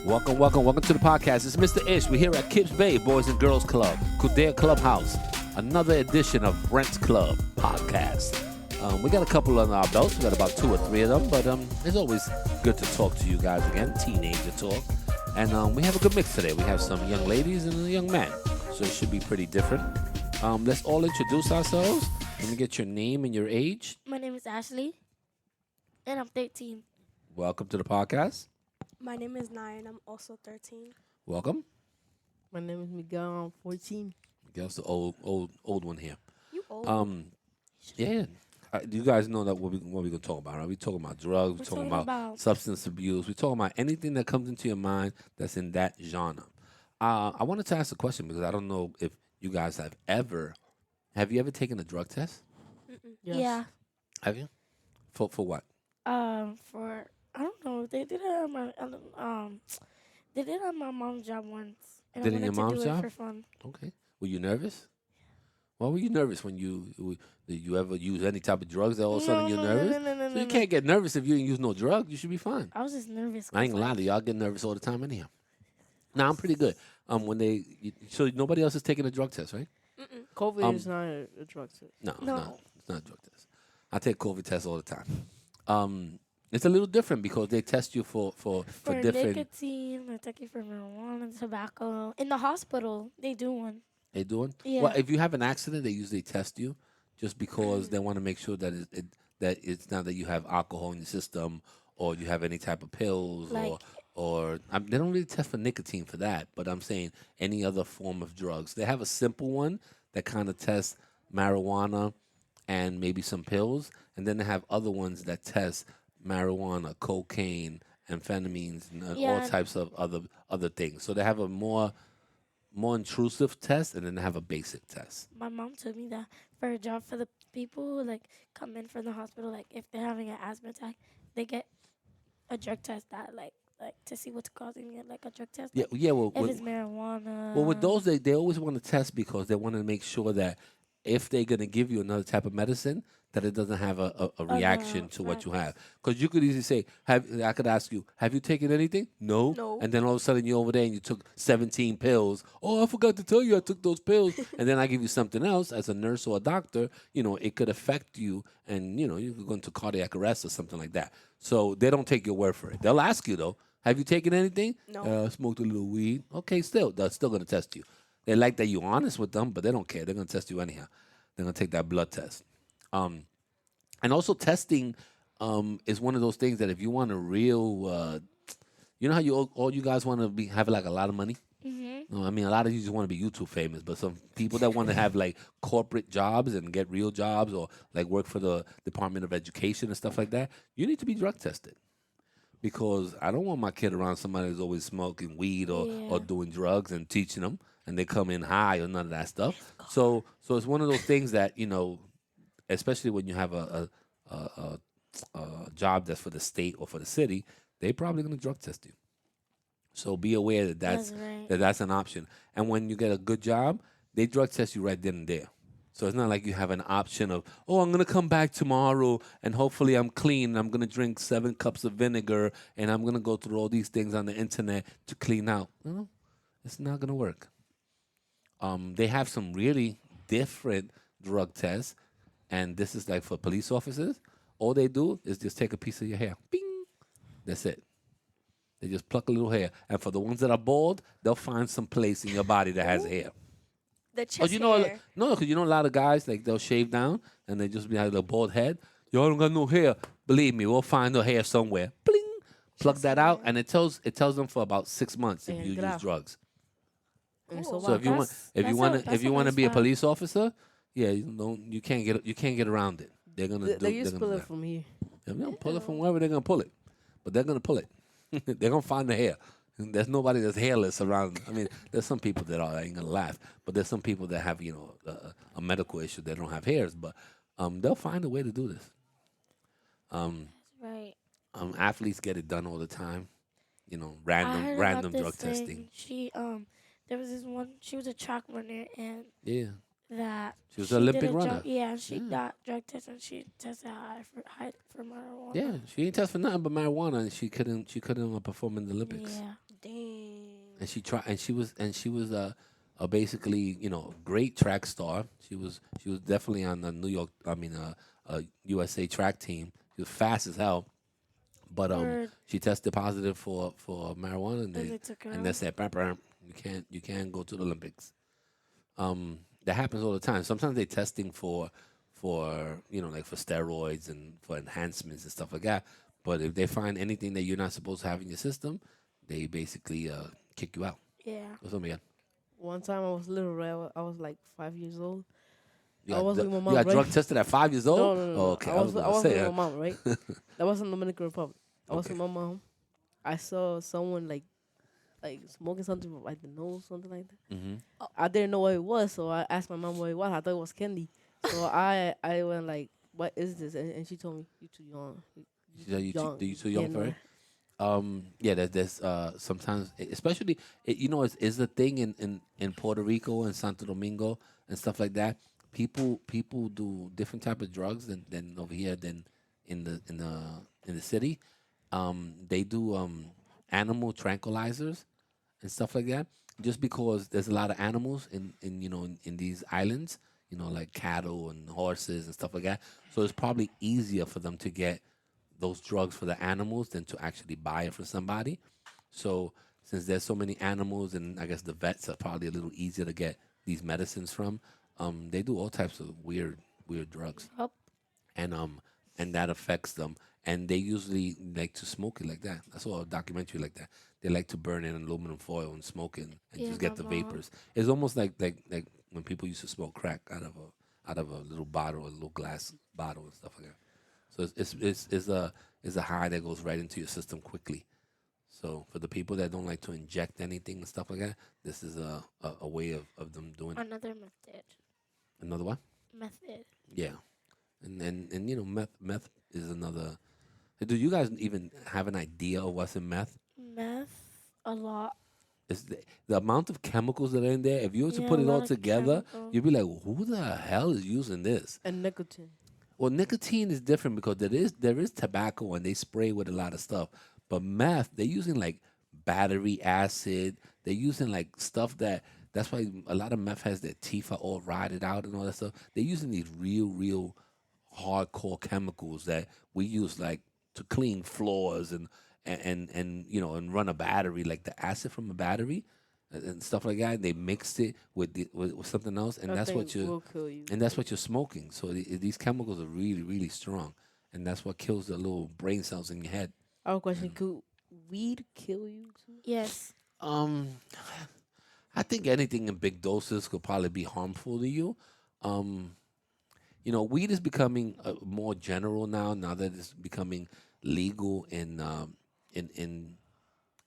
Welcome to the podcast. It's Mr. Ish. We're here at Kips Bay Boys and Girls Club, Kildare Clubhouse. Another edition of Brents Club podcast. We got a couple on our belts. We got about 2 or 3 of them, but it's always good to talk to you guys again, teenager talk. And we have a good mix today. We have some young ladies and a young man, so it should be pretty different. Let's all introduce ourselves. Let me get your name and your age. My name is Ashley, and I'm 13. Welcome to the podcast. My name is Naya, and I'm also 13. Welcome. My name is Miguel. I'm 14. Miguel's the old one here. You old. Yeah. You guys know that what we gonna talk about, right? We talking about drugs. We We're talking talking about about- substance abuse. We talking about anything that comes into your mind that's in that genre. I wanted to ask a question because I don't know if you guys have you ever taken a drug test? Yes. Yeah. Have you? For what? For I don't know. They did it on my they did it on my mom's job once, and Did it I in your wanted to mom's do job? it for fun. Okay. Were you nervous? Why were you nervous when did you ever use any type of drugs that all of a sudden you're nervous? So you can't get nervous if you didn't use no drug. You should be fine. I was just nervous. I ain't gonna lie to y'all get nervous all the time anyhow. Nah, I'm pretty good. So nobody else is taking a drug test, right? COVID is not a drug test. No, No. it's not a drug test. I take COVID tests all the time. It's a little different because they test you for For different. nicotine, they take you for marijuana, tobacco. In the hospital, they do one. They doing? Yeah. Well, if you have an accident, they usually test you just because they want to make sure that that it's not that you have alcohol in your system or you have any type of pills Like- or they don't really test for nicotine for that. But I'm saying any other form of drugs. They have a simple one that kind of tests marijuana and maybe some pills, and then they have other ones that test marijuana, cocaine, amphetamines, and all Yeah. types of other things. So they have a more intrusive test, and then they have a basic test. My mom told me that for a job for the people who like come in from the hospital, like if they're having an asthma attack, they get a drug test that like to see what's causing it, like a drug test. Yeah, like, yeah. Well, if it's marijuana. with those, they always want to test because they want to make sure that if they're gonna give you another type of medicine, that it doesn't have a reaction to what you have. Because you could easily say, I could ask you, have you taken anything? No. No. And then all of a sudden you're over there and you took 17 pills. Oh, I forgot to tell you I took those pills. And then I give you something else as a nurse or a doctor. It could affect you, and you could go into cardiac arrest or something like that. So they don't take your word for it. They'll ask you though, have you taken anything? No. I smoked a little weed. Okay, they're still gonna test you. They like that you're honest with them, but they don't care. They're gonna test you anyhow. They're gonna take that blood test. And also testing is one of those things that if you want a real, you know how all you guys want to have like a lot of money. Mm-hmm. I mean, a lot of you just want to be YouTube famous, but some people that want to have like corporate jobs and get real jobs or like work for the Department of Education and stuff like that, you need to be drug tested. Because I don't want my kid around somebody who's always smoking weed or Yeah. doing drugs and teaching them, and they come in high or none of that stuff. So it's one of those things that especially when you have a job that's for the state or for the city, they probably gonna drug test you. So be aware that That's right. that's an option. And when you get a good job, they drug test you right then and there. So it's not like you have an option of, oh, I'm gonna come back tomorrow and hopefully I'm clean. And I'm gonna drink 7 cups of vinegar and I'm gonna go through all these things on the internet to clean out. No, it's not gonna work. They have some really different drug tests, and this is like for police officers. All they do is just take a piece of your hair. Bing. That's it. They just pluck a little hair. And for the ones that are bald, they'll find some place in your body that has hair. The Oh, chest you know, hair. no, because a lot of guys, like, they'll shave down and they just be like a bald head. Y'all don't got no hair. Believe me, we'll find the hair somewhere. Bling. Pluck Chest that out, hair. and it tells them for about 6 months if And you get use out. drugs. And Cool. So if you want, That's- if you that's want a- to, that's if you a want to nice be a fact. police officer, yeah, you can't get around it. They're gonna do. They just they're pull gonna it from here. They're gonna pull it from wherever they're gonna pull it, but they're gonna pull it. They're gonna find the hair. There's nobody that's hairless around. I mean, there's some people that are. I ain't gonna laugh, but there's some people that have a medical issue that don't have hairs, but they'll find a way to do this. Right. Athletes get it done all the time. I Random heard random about this drug thing. testing. She there was this one. She was a track runner, and Yeah. that She was an Olympic did a runner. Drug, yeah, and she Yeah. got drug tested. And she tested high for marijuana. Yeah, she ain't test for nothing but marijuana, and she couldn't perform in the Olympics. Yeah. Damn. and she was a basically great track star. She was definitely on the New York, I mean, USA track team. She was fast as hell, but Word. she tested positive for marijuana, and And they they took her and they out. said, "Bam, bam, you can't go to the Olympics." That happens all the time. Sometimes they're testing for like for steroids and for enhancements and stuff like that. But if they find anything that you're not supposed to have in your system, they basically kick you out. Yeah. What's up, man? One time I was little, right? I was like 5 years old. You I got was with my you mom, got right? drug tested at 5 years old? No, no, no, Oh, no. okay, I I was was I gonna was say, with my huh? mom, right? That was in Dominican Republic. I was Okay. with my mom. I saw someone like smoking something from like the nose, something like that. Mm-hmm. I didn't know what it was, so I asked my mom what it was. I thought it was candy. So I went like, "What is this?" And she told me, "You too young. You You, too you, too, young. you too You young can't for know it? that." Yeah, there's sometimes, especially it's a thing in Puerto Rico and Santo Domingo and stuff like that. People do different type of drugs than over here than in the city. They do animal tranquilizers and stuff like that. Just because there's a lot of animals in these islands, like cattle and horses and stuff like that. So it's probably easier for them to get those drugs for the animals than to actually buy it for somebody. So since there's so many animals, and I guess the vets are probably a little easier to get these medicines from, they do all types of weird drugs, Yup. and that affects them. And they usually like to smoke it like that. I saw a documentary like that. They like to burn it in aluminum foil and smoke it and Yeah, just my get the mom. vapors. It's almost like when people used to smoke crack out of a little bottle, a little glass bottle and stuff like that. So it's a high that goes right into your system quickly. So for the people that don't like to inject anything and stuff like that, this is a way of them doing it. Another method. Another one? Method. Yeah. And meth is another. Do you guys even have an idea of what's in meth? Meth. A lot. It's the amount of chemicals that are in there. If you were to Yeah, put a it all lot of together, chemicals. you'd be like, who the hell is using this? And nicotine. Well, nicotine is different because there is tobacco and they spray with a lot of stuff. But meth, they're using like battery acid. They're using like stuff that's why a lot of meth has their teeth are all rotted out and all that stuff. They're using these real hardcore chemicals that we use like to clean floors and run a battery, like the acid from a battery and stuff like that. They mixed it with something else, and That that's thing what you will kill you. and that's what you're smoking. So these chemicals are really strong, and that's what kills the little brain cells in your head. I have a question. And Could weed kill you too? Yes. um, I think anything in big doses could probably be harmful to you. Um, weed is becoming more general now. Now that it's becoming legal in in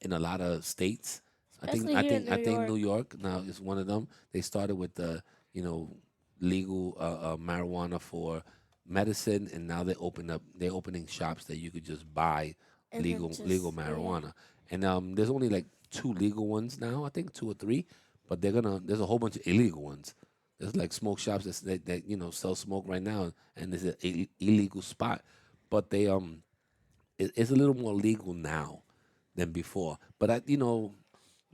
in a lot of states. I think Especially I here in think New I think New York. York now is one of them. They started with the you know legal marijuana for medicine, and now they're opening shops that you could just buy And then legal just, yeah. marijuana. And there's only like two legal ones now. I think two or three, but there's a whole bunch of illegal ones. There's like smoke shops that sell smoke right now, and there's an illegal spot, but it's a little more legal now than before. But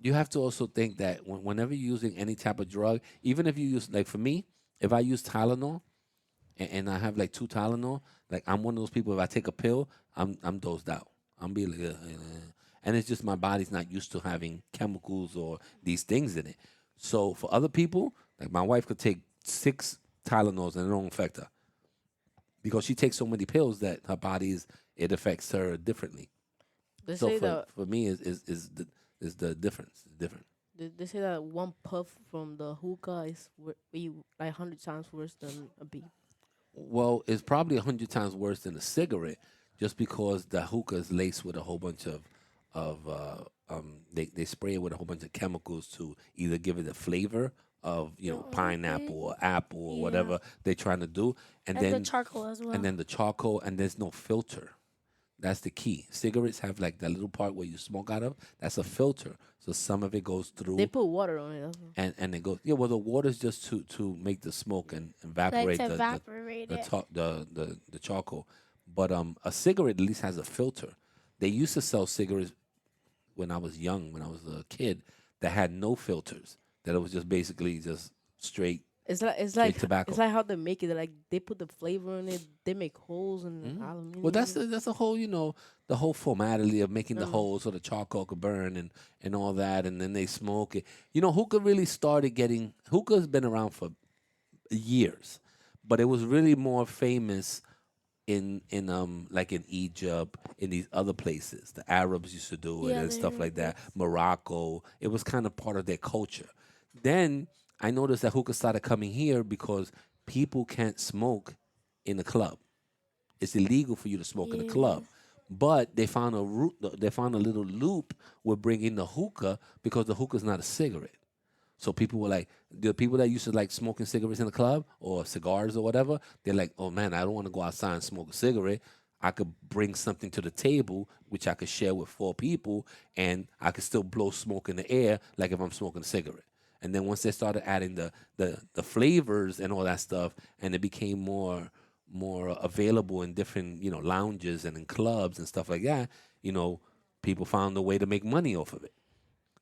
you have to also think that whenever you're using any type of drug, even if you use, like for me, if I use Tylenol and I have like two Tylenol, like I'm one of those people. If I take a pill, I'm dozed out. I'm be like, and it's just my body's not used to having chemicals or these things in it. So for other people, like my wife could take six Tylenols and it don't affect her because she takes so many pills that her body it affects her differently. They So say for that for me is the difference. It's different. they say that one puff from the hookah is like 100 times worse than a bee. Well, it's probably 100 times worse than a cigarette, just because the hookah is laced with a whole bunch of they spray it with a whole bunch of chemicals to either give it the flavor of The only pineapple thing. or apple or Yeah. whatever they're trying to do, and And the then charcoal as and well. then the charcoal, and there's no filter. That's the key. Cigarettes have like that little part where you smoke out of. That's a filter, so some of it goes They through put water on it. That's all. and it goes. Yeah, well, the water's just to make the smoke and Like evaporate to the evaporate the it. ta- the charcoal. But a cigarette at least has a filter. They used to sell cigarettes when I was young, when I was a kid. that had no filters. That it was just basically just straight It's straight like tobacco. it's like how they make it. Like they put the flavor in it. They make holes in the Well, aluminum. that's a whole the whole formality of making the Mm. holes so the charcoal could burn and all that, and then they smoke it. Hookah really started getting hookah's been around for years, but it was really more famous in like in Egypt, in these other places. The Arabs used to do it Yeah, and the stuff like that. hieroglyphs. Morocco, it was kind of part of their culture. Then I noticed that hookah started coming here because people can't smoke in a club. It's illegal for you to smoke in a Yeah. club. But they found they found a little loop with bringing the hookah because the hookah is not a cigarette. So people were like, the people that used to like smoking cigarettes in the club or cigars or whatever, they're like, oh man, I don't want to go outside and smoke a cigarette. I could bring something to the table which I could share with four people, and I could still blow smoke in the air like if I'm smoking a cigarette. And then once they started adding the flavors and all that stuff, and it became more available in different lounges and in clubs and stuff like that, you know, people found a way to make money off of it.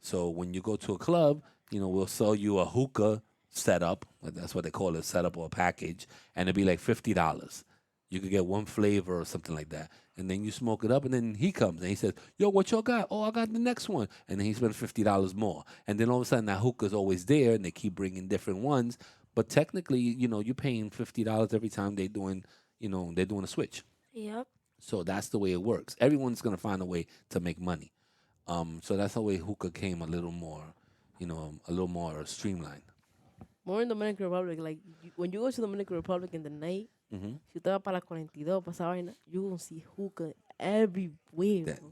So when you go to a club, we'll sell you a hookah setup. That's what they call it, setup or a package, and it'd be like $50. You could get one flavor or something like that, and then you smoke it up, and then he comes and he says, "Yo, what y'all got? Oh, I got the next one," and then he spends $50 more, and then all of a sudden that hookah's always there, and they keep bringing different ones. But technically, you're paying $50 every time they're doing a switch. Yep. So that's the way it works. Everyone's gonna find a way to make money. So that's the way hookah came a little more, a little more streamlined. More in Dominican Republic, like when you go to Dominican Republic in the night, Hmm. si usted va para la 42, para esa vaina, you gonna see hookah everywhere. That Bro.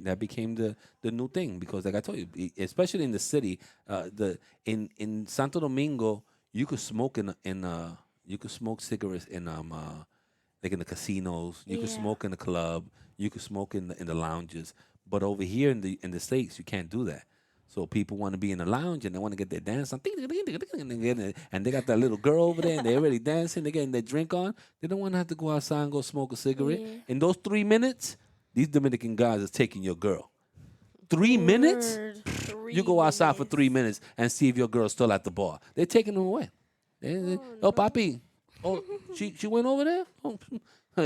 that became the new thing because, like I told you, especially in the city, the in Santo Domingo, you could smoke you could smoke cigarettes in like in the casinos. You could Yeah. smoke in the club. You could smoke in the lounges. But over here in the states, you can't do that. So people want to be in the lounge and they want to get their dance on, and they got that little girl over there and they're already dancing. They're getting their drink on. They don't want to have to go outside and go smoke a cigarette. Yeah. In those 3 minutes, these Dominican guys are taking your girl. 3 minutes? Word. You go outside for 3 minutes and see if your girl's still at the bar. They're taking them away. Oh, papi. Oh, she went over there? Oh,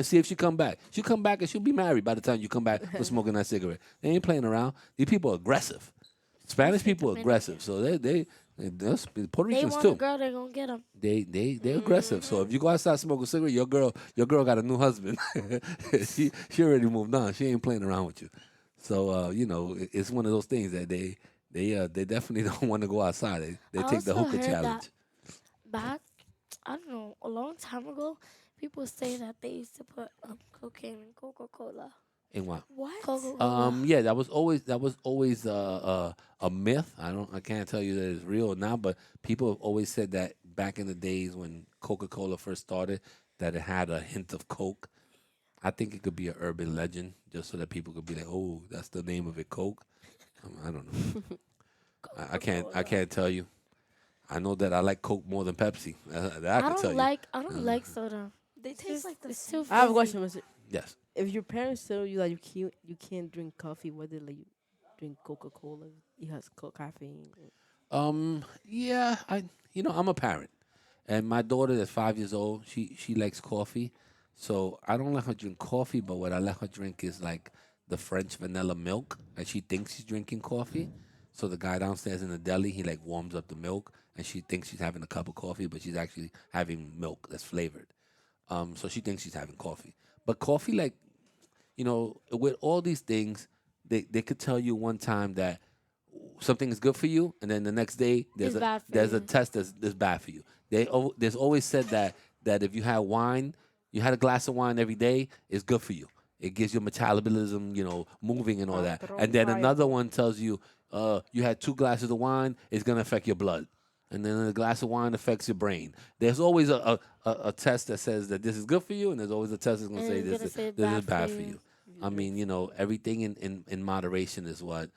see if she come back. She'll come back and she'll be married by the time you come back for smoking that cigarette. They ain't playing around. These people are aggressive. Spanish Especially people are aggressive. So that's Puerto They Ricans want a too. girl, they gonna get them. They're aggressive. So if you go outside smoking a cigarette, your girl got a new husband. she already moved on. She ain't playing around with you. So it's one of those things that they definitely don't want to go outside. They I take the also hookah heard challenge. that back, I don't know, a long time ago, people say that they used to put cocaine in Coca-Cola. In what? What? Coca-Cola. Yeah, that was always a myth. I can't tell you that it's real now, but people have always said that back in the days when Coca-Cola first started, that it had a hint of Coke. I think it could be an urban legend, just so that people could be like, "Oh, that's the name of it, Coke." I don't know. I can't tell you. I know that I like Coke more than Pepsi. That I can tell you. I don't like soda. They taste like the It's same. too I have a fizzy. question, Mister. Yes. If your parents tell you that you can't drink coffee, whether like you drink Coca Cola, it has caffeine. Yeah. I'm a parent, and my daughter that's 5 years old. She likes coffee, so I don't let her drink coffee. But what I let her drink is like the French vanilla milk, and she thinks she's drinking coffee. So the guy downstairs in the deli, he like warms up the milk, and she thinks she's having a cup of coffee, but she's actually having milk that's flavored. So she thinks she's having coffee. But coffee, like, with all these things, they could tell you one time that something is good for you, and then the next day It's bad for there's a you. test that's bad for you. There's always said that if you had wine, you had a glass of wine every day, it's good for you. It gives your metabolism, moving and all that. And then another one tells you, you had 2 glasses of wine, it's gonna affect your blood. And then a glass of wine affects your brain. There's always a test that says that this is good for you, and there's always a test that's gonna And say it's this gonna is say this is bad bad for for you. you. I mean, everything in moderation is what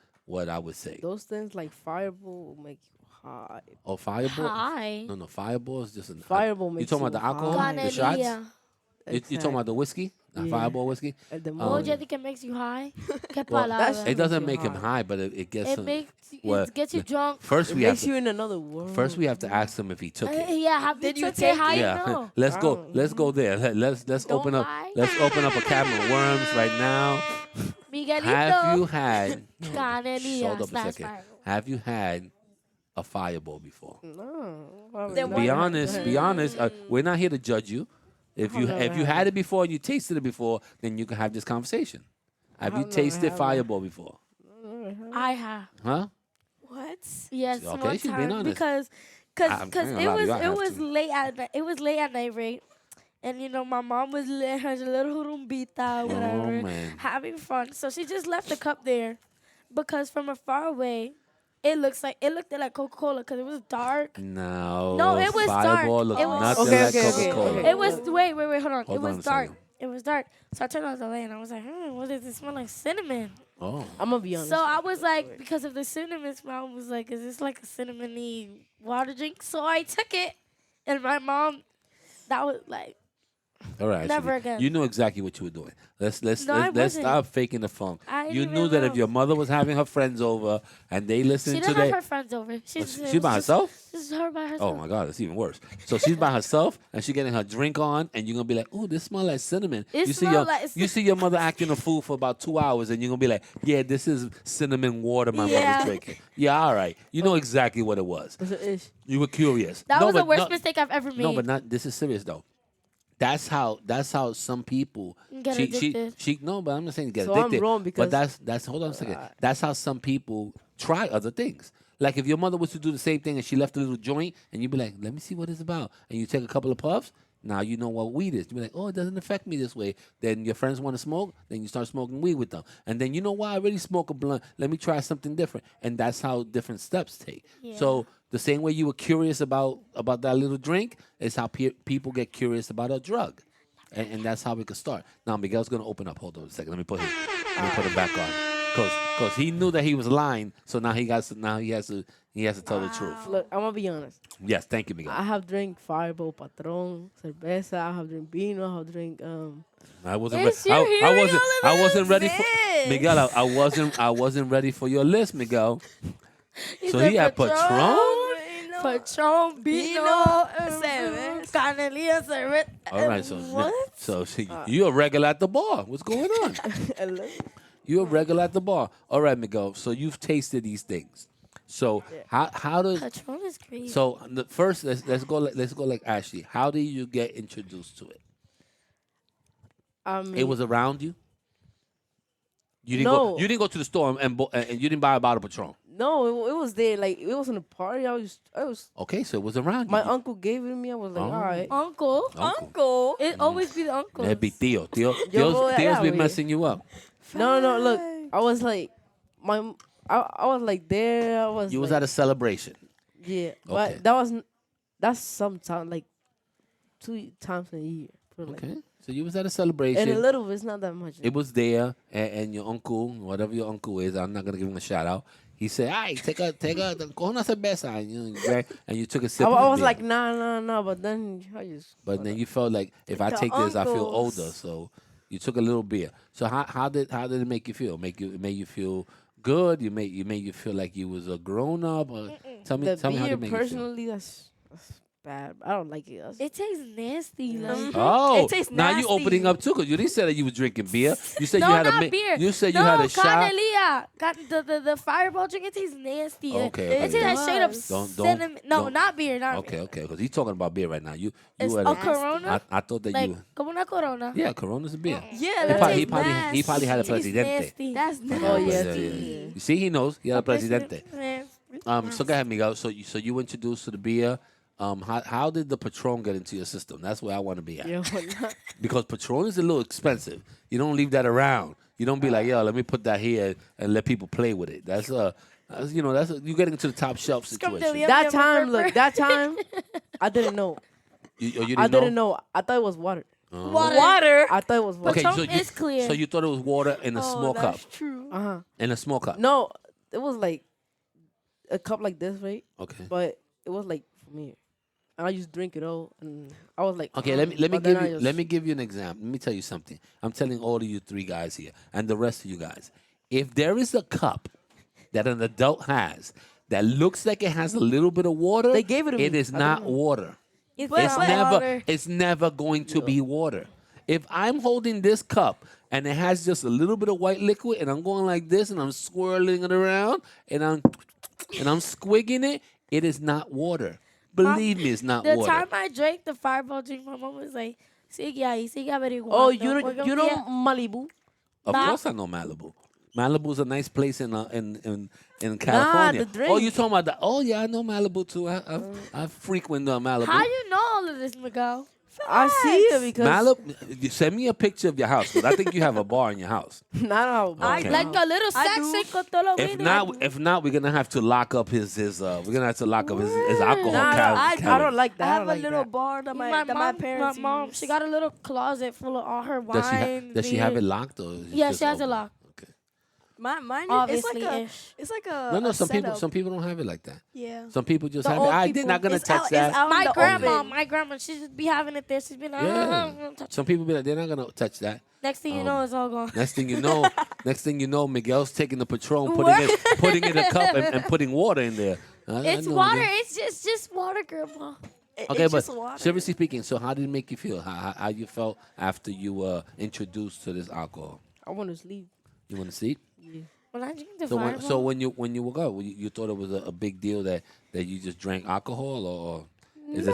I would say. Those things like Fireball will make you high. Oh, Fireball? Hi. No, Fireball is just an. Fireball You makes talking you about the alcohol, high. the shots? Canelilla. You talking about the whiskey, Yeah. Fireball whiskey. At the Oh, do you moment. think it makes you high? Que Well, palabra. it makes doesn't you make him high. high, but it gets It him. makes Well, it gets you drunk. First, It we have makes to. you in another world. First, we have to ask him if he took it. Yeah, have you Did you took it? take How it? you Yeah, know? let's go. Wow. Let's go there. Let's Don't open up. lie. Let's open up a can of worms right now. Miguelito. Have you had? Canelilla Hold up a slash second. fireball. Have you had a fireball before? No. Why would Then you Be why- lie? honest. Go Be ahead. honest. We're not here to judge you. If I've you never had had it before and you tasted it before, then you can have this conversation. Have you I've never tasted had one. fireball before? I have. Huh? What? Yes, Okay, one she's being time honest. because I ain't gonna lie to you, I it have was to. late at night. It was late at night, right? And my mom was her little rumbita, whatever, man. having fun. So she just left the cup there because from afar away, it looked like Coca-Cola because it was dark. No, it was Fireball dark. look It was- nothing Okay, like okay, okay, Coca-Cola. okay. It was wait, hold on. Hold It was on a dark. second. It was dark. So I turned on the light and I was like, what does it smell like? Cinnamon. Oh, I'm gonna be honest. So I was like, because of the cinnamon smell, I was like, is this like a cinnamony water drink? So I took it, and my mom, that was like, all right. Never Shani. again. You knew exactly what you were doing. Let's No, I let's wasn't. stop faking the funk. I You didn't knew even that if know. your mother was having her friends over and they She listened to didn't have that, her friends over. she by herself. This is her by herself. Oh my God, it's even worse. So she's by herself and she's getting her drink on, and you're gonna be like, "Oh, this smells like cinnamon." It you see smell your like you see your mother acting a fool for about 2 hours, and you're gonna be like, "Yeah, this is cinnamon water my Yeah. mother's drinking." Yeah, all right. You know exactly what it was. That's an ish. You were curious. That No, was the but worst no- mistake I've ever made. No, but not. This is serious though. That's how some people Get addicted. she no, but I'm not saying get So I'm addicted. wrong but because- that's hold on a second. That's how some people try other things. Like if your mother was to do the same thing and she left a little joint and you'd be like, let me see what it's about, and you take a couple of puffs. Now you know what weed is. You be like, oh, it doesn't affect me this way. Then your friends want to smoke. Then you start smoking weed with them. And then you know why I already smoke a blunt. Let me try something different. And that's how different steps take. Yeah. So the same way you were curious about that little drink is how people get curious about a drug. And that's how we could start. Now Miguel's gonna open up. Hold on a second. Let me put him back on. Cause he knew that he was lying. So now he has to tell the truth. Look, I'm gonna be honest. Yes, thank you, Miguel. I have drink Fireball, Patron, cerveza. I have drink vino. I have drink I wasn't. Yes, you're I hearing wasn't. all of I wasn't this, ready for bitch. Miguel. I wasn't ready for your list, Miguel. He So said he had Patron. Patron, Vino, cerveza. Canelilla, cerveza. All right, so What? you're a regular at the bar. What's going on? You're a regular at the bar. All right, Miguel. So you've tasted these things. So how does Patron is crazy. so the first let's go like Ashley. How did you get introduced to it? I mean, It was around you. You didn't No. go. You didn't go to the store and you didn't buy a bottle of Patron. no, it was there. Like it was in a party. I was. Okay, so it was around My you. uncle gave it to me. I was like, Oh. all right. Uncle. Uncle. It always be the uncle. That'd be Theo. Yo, Theo's yeah, be we- messing you up. No, look, I was like, I was like there. I was. You was like, at a celebration. Yeah, Okay. but that's sometime like 2 times a year. put it like Okay, that. so you was at a And a celebration. little bit, it's not that much. It was there, and your uncle, whatever your uncle is, I'm not gonna give him a shout out. He said, "Ay, take a, coge una cerveza," and you took a sip. I of the was beer. like, nah, but then I just. But then you felt like if I The take this, I feel uncles. older. So you took a little beer. So how did it make you feel? It made you feel good. You made you feel like you was a grown up. Or tell me The how beer, it made you feel. personally, that's bad. I don't like it. It tastes nasty. Like. Oh, It tastes now you nasty. opening up too, because you didn't say that you was drinking beer. You said No, you had not a beer. You said no, you had a shot. Canelilla. Got the fireball drink. It tastes nasty. Okay, It tastes like straight up Don't- cinnamon. No, don't- not beer. Not Okay, beer. okay, because he's talking about beer right now. You It's had a Corona. I thought that Like, you. como una Corona. Yeah, Corona's a beer. Yeah, He that probably, tastes he probably had a It tastes presidente. nasty. That's Oh, nasty. yeah. You see, he knows. He had a presidente. Nasty. So go ahead, Miguel. So you were introduced to the beer. How did the Patron get into your system? That's where I want to be at. Yeah, Because Patron is a little expensive. You don't leave that around. You don't be like, yo, let me put that here and let people play with it. That's you getting into the top shelf situation. Scrumdiddly. that time, look, that time, I didn't know. You didn't I know? didn't know. I thought it was water. Water. I thought it was water. Okay, Patron is clear. So you thought it was water in a small cup. That's true. In a small cup. No, it was like a cup like this, right? Okay. But it was like from here. and I just drink it all, and I was like, Okay, let me but then give I you let me give you an example. Let me tell you something. I'm telling all of you three guys here and the rest of you guys. If there is a cup that an adult has that looks like it has a little bit of water, They gave it to it me. is I didn't not know. water. It's It's not never water. it's never going to be water. If I'm holding this cup and it has just a little bit of white liquid and I'm going like this and I'm swirling it around and I'm squigging it, it is not water. Mom, Believe me, it's not the water. time I drank the Fireball drink, my mom was like, sigue ahí, sigue Oh, averiguando. Porque you un know día, Malibu? Of nah, course, I know Malibu. Malibu's a nice place in Nah, California. the Oh, you drink. talking about the? Oh, yeah, I know Malibu too. I frequent Malibu. how you know all of this, Miguel? I see it because Malibu, you send me a picture of your house because I think you have a bar in your house. not how Okay. Like a little I section do. con todo lo If not, we're gonna have to lock up his we're gonna have to lock up his alcohol Nah, I cabinet. don't like I that. I have don't a like little that. bar that my my mom, parents my mom, use. she got a little closet full of all her Does wine. does she have it locked or? is it Yeah, just she has it open? locked. Okay. Mine Obviously, it's like a ish. it's like a No, a setup. some people don't have it like that. Yeah. Some people just The have it. old They're people, not gonna It's touch out. that. It's out in My the grandma, open. my grandma, she just be having it there. She's been like, Yeah. I'm gonna touch it." Some people be like, they're not gonna touch that. Next thing you know, it's all gone. Next thing you know, Miguel's taking the Patron, putting it in a cup and putting water in there. I It's know water. Miguel. it's just water, grandma. Okay, It's but just water. seriously speaking, so how did it make you feel? How you felt after you were introduced to this alcohol? I want to sleep. You want to see? Yeah. When I drink the So Fireball, when you woke up, you thought it was a big deal that you just drank alcohol, or is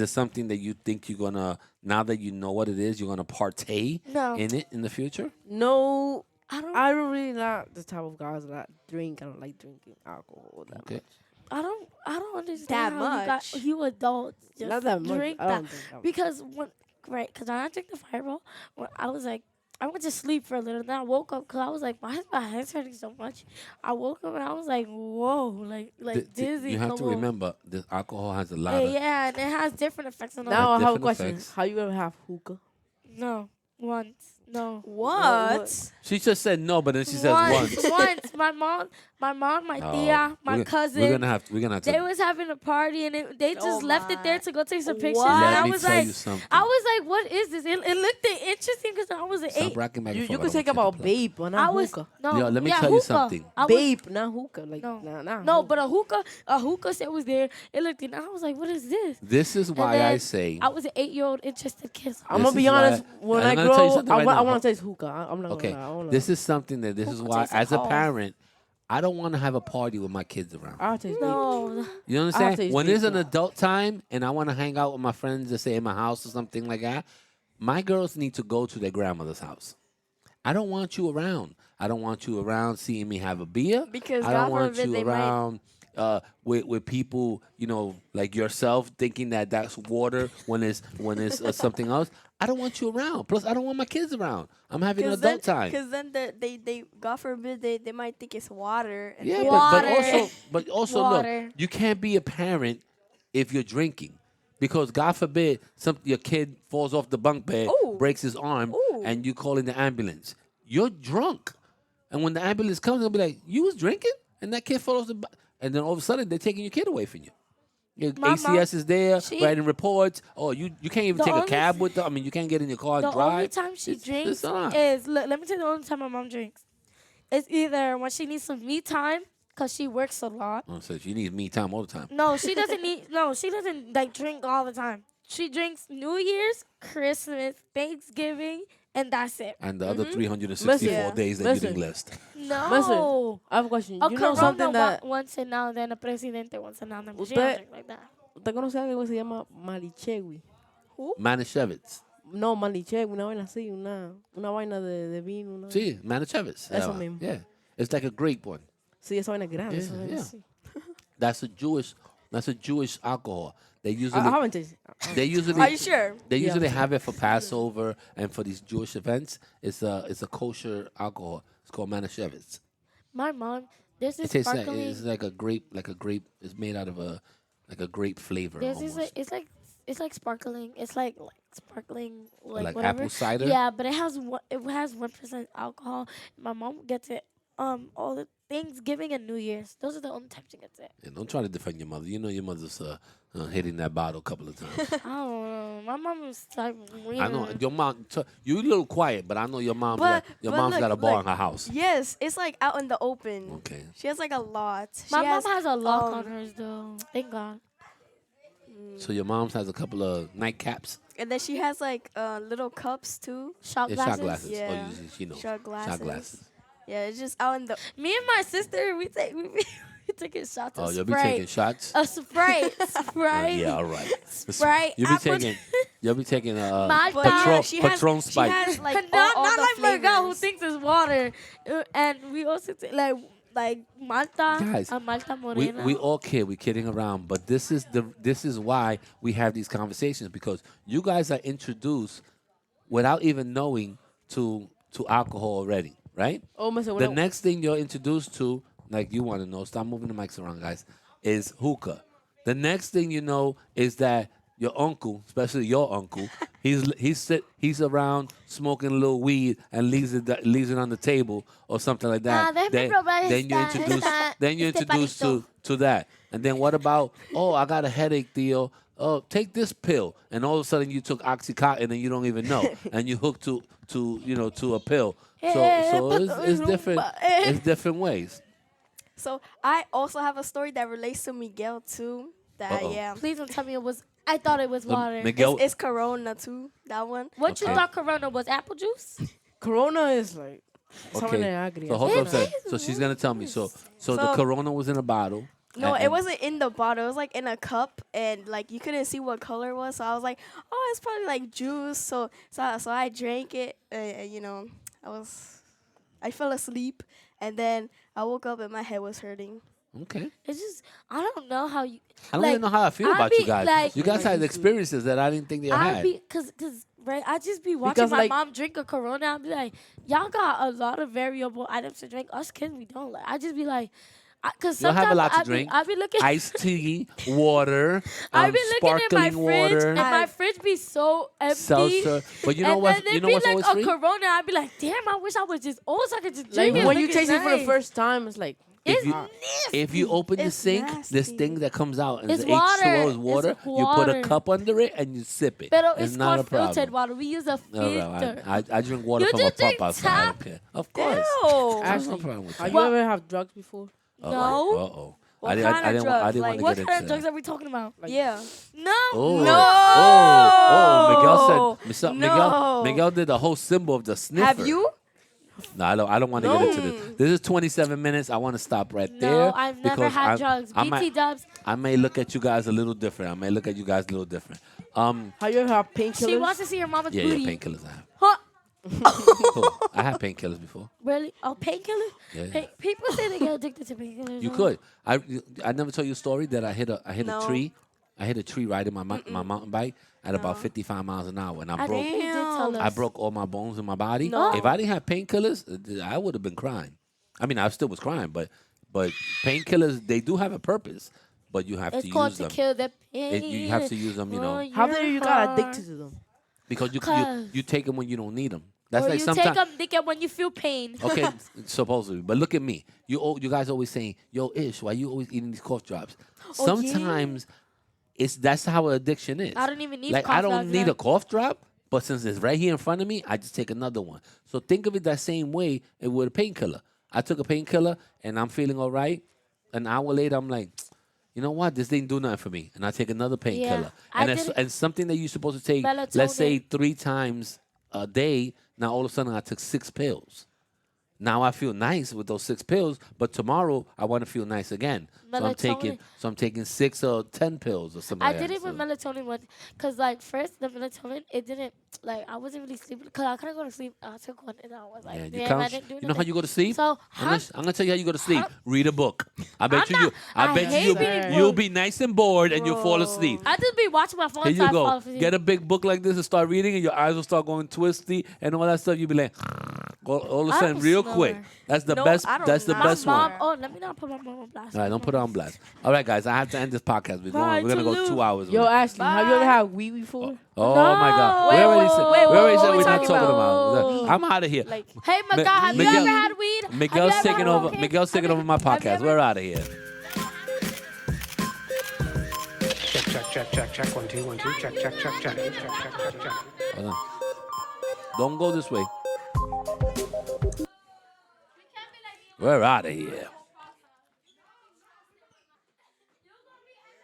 it something that you think you're gonna, now that you know what it is, you're gonna partake no, in it in the future? No, I don't. I don't really not the type of guys that drink. I don't like drinking alcohol that Okay. much. I don't understand That how much. you adults just Not that much. drink I that don't drink that much. because because when I drink the Fireball, when I was like. I went to sleep for a little, then I woke up because I was like, why is my head hurting so much? I woke up and I was like, whoa, like dizzy. You have come to on. remember, this alcohol has a lot Yeah, of yeah, and it has different effects on Now I have a different question. effects. How you ever have hookah? No, once, no. What? She just said no, but then she says once. Once. My mom, my Oh, tia, my we're cousin. we're gonna have to. They was having a party and they just Oh left it there my. to go take some pictures. What? And Let I me was tell like, you something. I was like, what is this? It looked interesting because I was an Stop 8. racking back and You forth. I could don't take want you about to play. babe, but I not was hookah. no. Yo, let me yeah, tell you hookah. something. I was, Babe, not hookah. Like No. nah. no, but a hookah set was there. It looked, and I was like, what is this? This is And why I then say. I was an 8-year-old interested kid. I'm This gonna be is why- honest. When I'm I gonna tell you grow, something right now. I want to taste hookah. I'm not Okay, gonna lie. I wanna, this is something that this is Hookah why, tastes as a like parent, I don't want to have a party with my kids around. I'll taste babe. No, You I'll understand? taste When babe it's an too. adult time and I want to hang out with my friends, let's say in my house or something like that, my girls need to go to their grandmother's house. I don't want you around. I don't want you around seeing me have a beer. Because I God don't want forbid you they might. around with people, like yourself, thinking that that's water when it's something else. I don't want you around. Plus, I don't want my kids around. I'm having adult time. Because then they God forbid they might think it's water. And Yeah, Water. but also Water. look, you can't be a parent if you're drinking, because God forbid your kid falls off the bunk bed, Ooh. breaks his arm, Ooh. and you calling the ambulance. You're drunk, and when the ambulance comes, they'll be like, "You was drinking," and that kid falls off and then all of a sudden they're taking your kid away from you. Your My ACS mom, is there she- writing reports. Oh, you can't even The take a only cab th- with them. I mean, you can't get in your car and the drive. only time she It's drinks on. is let me tell you the only time my mom drinks. It's either when she needs some me time because she works a lot. Oh, so she needs me time all the time. No, she doesn't need. No, she doesn't like drink all the time. She drinks New Year's, Christmas, Thanksgiving, and that's it. And the other 364 Listen, days that you listen. didn't list. No. I have a question. A You know Corona something that once and now, then a presidente once and now. Then she Usted- don't drink like that. ¿Usted conoce algo que se llama malichewi? Manischewitz. No, malichewi, una vaina así, una vaina de vino. Sí, Manischewitz. Eso mismo. Yeah. It's like a grape one. Sí, esa vaina es grande. Yeah, esa vaina yeah. así. That's a Jewish alcohol. They I usually haven't tasted they usually Are you sure? they Yeah. usually have it for Passover and for these Jewish events. It's a kosher alcohol. It's called Manischewitz. My mom, there's It this tastes like sparkling. it's like a grape. It's made out of a grape flavor. There's this. Almost. It's like sparkling. It's like sparkling, like Like whatever. apple cider? Yeah, but it has 1% alcohol. My mom gets it all the Thanksgiving and New Year's. Those are the only times she gets it. And don't try to defend your mother. You know your mother's hitting that bottle a couple of times. I don't know. My mom was like, I know your mom. You a little quiet, but I know your mom's But- your but mom's look, got a bar look. in her house. Yes, it's like out in the open. Okay. She has like a lot. My She mom has a lock um, on hers though. Thank God. So your mom's has a couple of nightcaps. And then she has like little cups too. Shot Yeah, glasses. shot glasses. Yeah. Oh, she knows. Shot glasses. Shot glasses. Yeah, it's just out in the. Me and my sister, we taking shots Oh, of you'll be Sprite. taking shots. A Sprite. Sprite. Yeah, all right. Sprite. You'll be apple- taking. You'll be taking Malta. Patron, she has, Patron she Spike. has like not all the like my girl who flavors. thinks it's water. And we also take like Malta. Guys, Malta we Morena. all kid, we're kidding around, but this is why we have these conversations, because you guys are introduced without even knowing to alcohol already, right? Oh, Mr. The next thing you're introduced to, like you want to know, stop moving the mics around, guys, is hookah. The next thing you know is that your uncle, especially your uncle, he's around smoking a little weed and leaves it on the table or something like that. Then you're introduced to that. And then what about, oh, I got a headache, Theo. Oh, take this pill, and all of a sudden you took OxyContin and you don't even know, and you hooked to a pill. So it's different. It's different ways. So I also have a story that relates to Miguel too. That Uh-oh. yeah, Please don't tell me it was. I thought it was water. Miguel, it's Corona too. That one. What you Okay. thought Corona was? Apple juice? Corona is like something okay. agri. So hold It up, a second. is So she's gonna tell me. So the So- Corona was in a bottle. No, and- it wasn't in the bottle. It was like in a cup, and like you couldn't see what color it was. So I was like, oh, it's probably like juice. So I drank it. You know, I fell asleep, and then I woke up and my head was hurting. Okay. It's just I don't know how you. I don't like, even know how I feel I about be you guys. like- You guys had experiences that I didn't think you I had. be cause right. I just be watching Because, my like- mom drink a Corona. I be like, y'all got a lot of variable items to drink. Us kids, we don't. Like, I just be like, cause You don't sometimes have a lot to I drink. I be looking. Iced tea, water, I be looking at my sparkling fridge, water, and my fridge be so empty. seltzer. But you know and what? then You it know be what's like always a free? Corona. I be like, damn, I wish I was just old so I could just Like drink it. when you looking taste it for the nice. first time, it's like If you, nasty. if you open the It's sink, this nasty. thing that comes out and It's the H2O is water. water. It's You put a water. cup under it and you sip it. Pero it's it's not a called filtered problem. water. We use a All filter. right, I drink water You from a just pump drink outside. I don't tap? care. Of course. Ew. There's no actually. problem with Have that. you ever have drugs before? No. Uh-oh. What I didn't kind of drugs? want Like, to What get kind of into drugs that. are we talking about? Like- Yeah. No. Oh. No. Oh, Miguel said. No. Miguel did the whole symbol of the sniffer. Have you? No, I don't want to get into this. This is 27 minutes. I want to stop right there. No, I've never because had drugs. I BT might, dubs. I may look at you guys a little different. Have you ever had painkillers? She wants to see her mama's Yeah, booty. painkillers I have. Huh? Cool. I had painkillers before. Really? Oh, painkiller? Yeah. People say they get addicted to painkillers. You huh? could. I never told you a story that I hit a No. tree. I hit a tree riding my mountain bike at about 55 miles an hour, and I think you did tell us. I broke all my bones in my body. No. If I didn't have painkillers, I would have been crying. I mean, I still was crying, but painkillers, they do have a purpose, but you have It's to called use to them. kill the pain. You have to use them, from How your did you got heart. addicted to them? because you Cause- take them when you don't need them. That's Or like you sometimes. take them when you feel pain. Okay, supposedly, but look at me. You guys always saying, "Yo, Ish, why you always eating these cough drops?" Oh, Sometimes that's how addiction is. I don't even need like cough I don't drops, need a like- cough drop, but since it's right here in front of me, I just take another one. So think of it that same way with a painkiller. I took a painkiller and I'm feeling all right. An hour later, I'm like, you know what? This didn't do nothing for me, and I take another painkiller. I And did- and something that you're supposed to take, let's say Melatonin. 3 times a day. Now all of a sudden, I took 6 pills. Now I feel nice with those 6 pills, but tomorrow I want to feel nice again. Melatonin. So I'm taking 6 or 10 pills or something. I like did that. it with So- melatonin once, cause like first the melatonin it didn't like I wasn't really sleeping, cause I couldn't go to sleep. I took one and I was like, Yeah, you damn, I count. didn't do You know how nothing. you go to sleep? So I'm gonna tell you how you go to sleep. Read a book. I bet I'm not- I bet hate you reading you'll books. be nice and bored and you'll fall asleep. I just be watching my phone. Here so you I fall go. asleep. Get a big book like this and start reading, and your eyes will start going twisty and all that stuff. You'll be like, all of a I'm sudden, a real snorer. quick. That's the No, best. I don't That's the know. My best mom. one. Oh, let me not put my mom on blast. All right, don't put it on blast. All right, guys, I have to end this podcast. We're gonna go 2 hours. Yo, with it. Ashley, have you ever had weed before? Oh No. my God! Wait, we already whoa, said, whoa, we already whoa, said what we're we not talking talking about? about. I'm out of here. Like Hey, Mi- Miguel, have you Miguel- ever had weed? Miguel's Have you taking ever- over. okay, Miguel's taking over my have you podcast. ever- We're out of here. Check. 1, 2, 1, 2. Check. Hold on. Don't go this way. We're out of here.